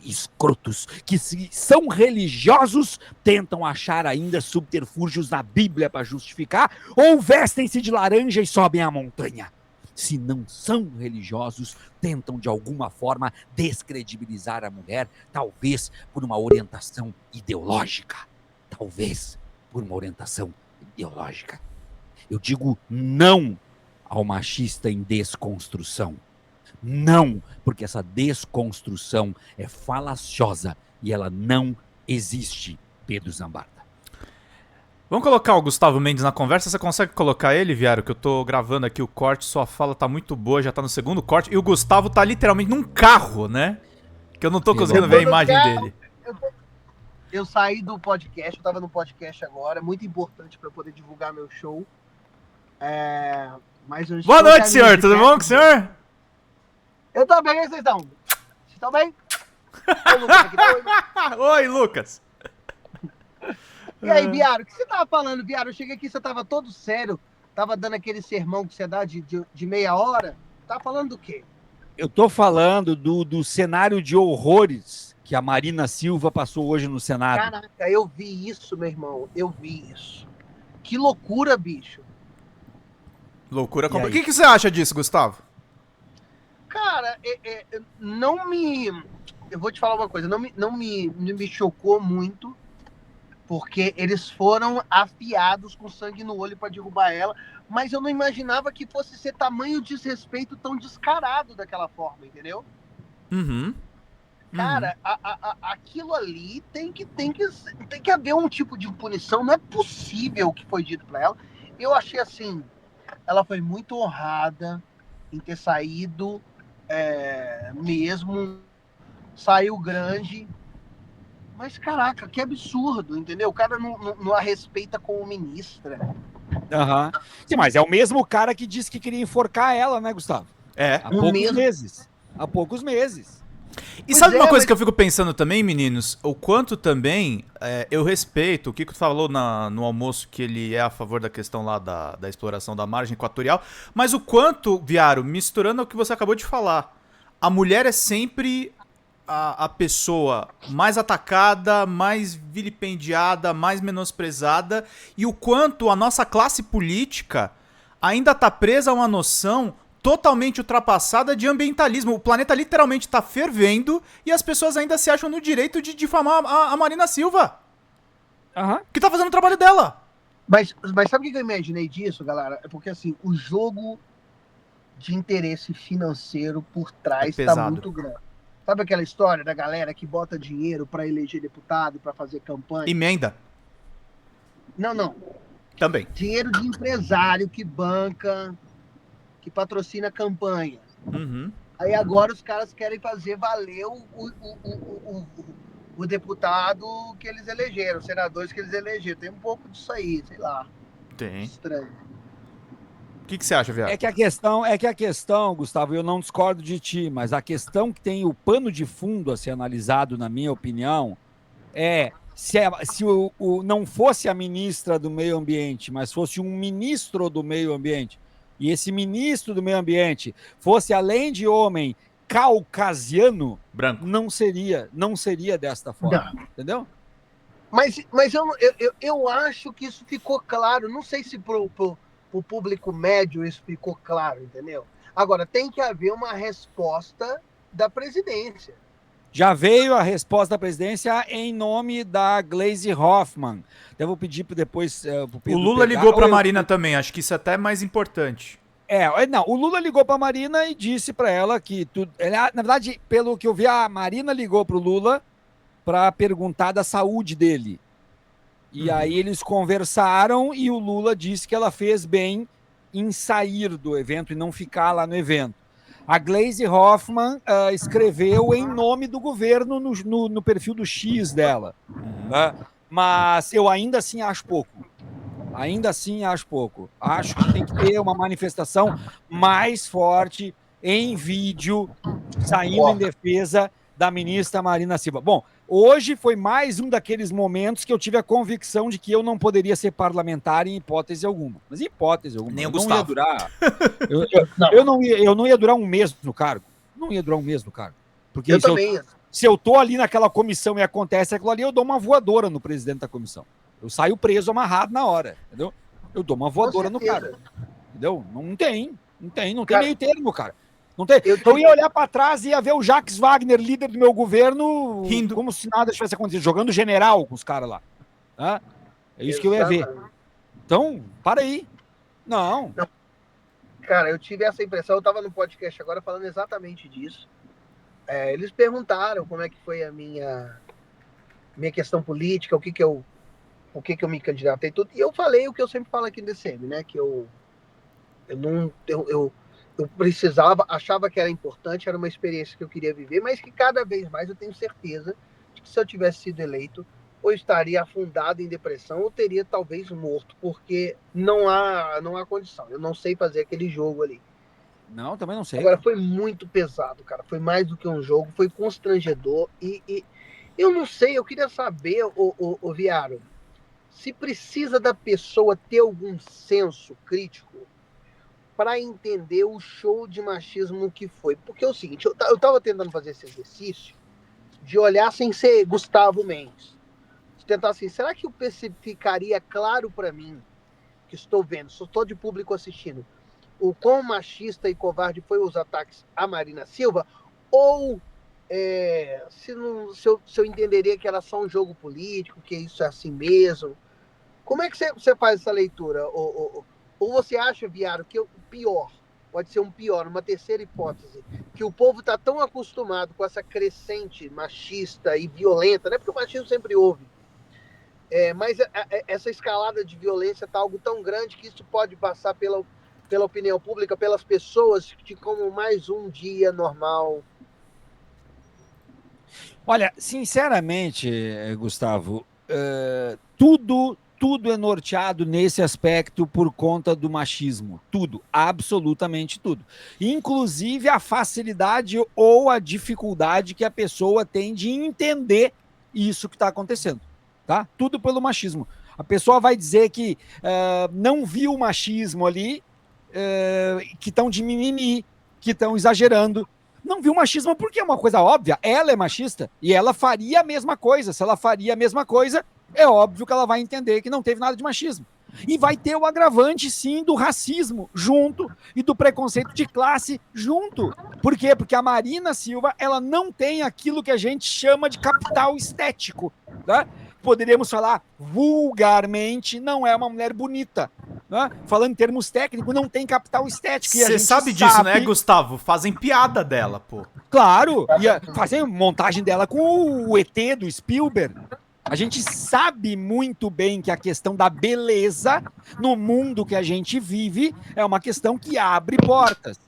escrotos que, se são religiosos, tentam achar ainda subterfúgios na Bíblia para justificar, ou vestem-se de laranja e sobem a montanha. Se não são religiosos, tentam de alguma forma descredibilizar a mulher, talvez por uma orientação ideológica. Talvez por uma orientação ideológica. Eu digo não ao machista em desconstrução. Não, porque essa desconstrução é falaciosa e ela não existe, Pedro Zambarda. Vamos colocar o Gustavo Mendes na conversa. Você consegue colocar ele, Viário? Que eu tô gravando aqui o corte, sua fala tá muito boa, já tá no segundo corte. E o Gustavo tá literalmente num carro, né? Que eu não tô conseguindo ver a imagem dele. Eu saí do podcast, eu tava no podcast agora, muito importante para poder divulgar meu show. Mas boa noite, senhor, tudo bom com o senhor? Eu tô bem, vocês estão? Vocês estão bem? Oi, Lucas, aqui, oi, Lucas. E aí, Viário, o que você tava falando, Viário? Eu cheguei aqui, você tava todo sério, tava dando aquele sermão que você dá de meia hora. Tava falando do quê? Eu tô falando do cenário de horrores que a Marina Silva passou hoje no Senado. Caraca, eu vi isso, meu irmão, eu vi isso. Que loucura, bicho. Loucura. O que você acha disso, Gustavo? Cara, não me... Eu vou te falar uma coisa, não me chocou muito, porque eles foram afiados com sangue no olho para derrubar ela, mas eu não imaginava que fosse ser tamanho desrespeito tão descarado daquela forma, entendeu? Uhum. Cara, aquilo ali tem que haver um tipo de punição, não é possível o que foi dito para ela. Eu achei assim, ela foi muito honrada em ter saído mesmo, saiu grande, mas caraca, que absurdo, entendeu? O cara não a respeita como ministra. Uhum. Sim, mas é o mesmo cara que disse que queria enforcar ela, né, Gustavo? Há poucos meses. Há poucos meses. E sabe uma coisa que eu fico pensando também, meninos? O quanto também eu respeito, o Kiko falou no almoço que ele é a favor da questão lá da exploração da margem equatorial, mas o quanto, Viário, misturando o que você acabou de falar, a mulher é sempre a pessoa mais atacada, mais vilipendiada, mais menosprezada, e o quanto a nossa classe política ainda está presa a uma noção totalmente ultrapassada de ambientalismo. O planeta literalmente tá fervendo e as pessoas ainda se acham no direito de difamar a Marina Silva. Uhum. Que tá fazendo o trabalho dela. Mas sabe o que eu imaginei disso, galera? É porque assim, o jogo de interesse financeiro por trás tá muito grande. Sabe aquela história da galera que bota dinheiro para eleger deputado, para fazer campanha? Emenda. Não. Também. Dinheiro de empresário que banca, que patrocina a campanha. Uhum. Aí agora os caras querem fazer valer o deputado que eles elegeram, os senadores que eles elegeram. Tem um pouco disso aí, sei lá. Tem. Estranho. O que você acha, Viário? É que a questão, Gustavo, eu não discordo de ti, mas a questão que tem o pano de fundo a ser analisado, na minha opinião, é se não fosse a ministra do Meio Ambiente, mas fosse um ministro do Meio Ambiente, e esse ministro do Meio Ambiente fosse, além de homem, caucasiano, branco, não seria desta forma, entendeu? Mas eu acho que isso ficou claro, não sei se pro público médio isso ficou claro, entendeu? Agora, tem que haver uma resposta da presidência. Já veio a resposta da presidência em nome da Gleisi Hoffmann. Eu vou pedir depois pro Pedro. O Lula ligou para a Marina também, acho que isso é até mais importante. O Lula ligou para a Marina e disse para ela que na verdade, pelo que eu vi, a Marina ligou para o Lula para perguntar da saúde dele. E aí eles conversaram e o Lula disse que ela fez bem em sair do evento e não ficar lá no evento. A Gleisi Hoffmann escreveu em nome do governo no perfil do X dela. Mas eu ainda assim acho pouco. Acho que tem que ter uma manifestação mais forte em vídeo, saindo em defesa da ministra Marina Silva. Bom, hoje foi mais um daqueles momentos que eu tive a convicção de que eu não poderia ser parlamentar em hipótese alguma. Mas em hipótese alguma. Nem o Gustavo. Não ia durar. Eu não ia durar um mês no cargo. Não ia durar um mês no cargo. Porque eu também. Se eu tô ali naquela comissão e acontece aquilo ali, eu dou uma voadora no presidente da comissão. Eu saio preso, amarrado na hora, entendeu? Eu dou uma voadora no cara, entendeu? Não tem Cara, meio termo, cara. Não tem. Eu ia olhar pra trás e ia ver o Jacques Wagner, líder do meu governo, rindo, como se nada tivesse acontecido, jogando general com os caras lá. Tá? É isso que eu ia ver. Então, para aí. Não. Cara, eu tive essa impressão, eu tava no podcast agora falando exatamente disso. Eles perguntaram como é que foi a minha questão política, o que que eu me candidatei, tudo. E eu falei o que eu sempre falo aqui no DCM, né? Que eu precisava, achava que era importante, era uma experiência que eu queria viver, mas que cada vez mais eu tenho certeza de que se eu tivesse sido eleito, ou estaria afundado em depressão, ou teria talvez morto, porque não há condição. Eu não sei fazer aquele jogo ali. Não, também não sei. Agora, foi muito pesado, cara. Foi mais do que um jogo, foi constrangedor. E eu não sei, eu queria saber, o Viaro, se precisa da pessoa ter algum senso crítico para entender o show de machismo que foi. Porque é o seguinte, eu tava tentando fazer esse exercício de olhar sem ser Gustavo Mendes. De tentar assim, será que ficaria claro para mim, que estou vendo, só estou de público assistindo, o quão machista e covarde foi os ataques a Marina Silva? Ou se eu entenderia que era só um jogo político, que isso é assim mesmo? Como é que você faz essa leitura? Ou você acha, Viário, que o pior, pode ser um pior, uma terceira hipótese, que o povo está tão acostumado com essa crescente machista e violenta, né? Porque o machismo sempre houve. Mas essa escalada de violência está algo tão grande que isso pode passar pela opinião pública, pelas pessoas, de como mais um dia normal. Olha, sinceramente, Gustavo, tudo é norteado nesse aspecto por conta do machismo. Tudo, absolutamente tudo. Inclusive a facilidade ou a dificuldade que a pessoa tem de entender isso que está acontecendo. Tá? Tudo pelo machismo. A pessoa vai dizer que não viu o machismo ali, que estão de mimimi, que estão exagerando. Não viu machismo porque é uma coisa óbvia. Ela é machista e ela faria a mesma coisa. Se ela faria a mesma coisa, é óbvio que ela vai entender que não teve nada de machismo. E vai ter o agravante, sim, do racismo junto e do preconceito de classe junto. Por quê? Porque a Marina Silva, ela não tem aquilo que a gente chama de capital estético, tá? Poderíamos falar vulgarmente, não é uma mulher bonita. Né? Falando em termos técnicos, não tem capital estético. Você sabe disso, né, Gustavo? Fazem piada dela, pô. Claro, ia fazer montagem dela com o ET do Spielberg. A gente sabe muito bem que a questão da beleza no mundo que a gente vive é uma questão que abre portas.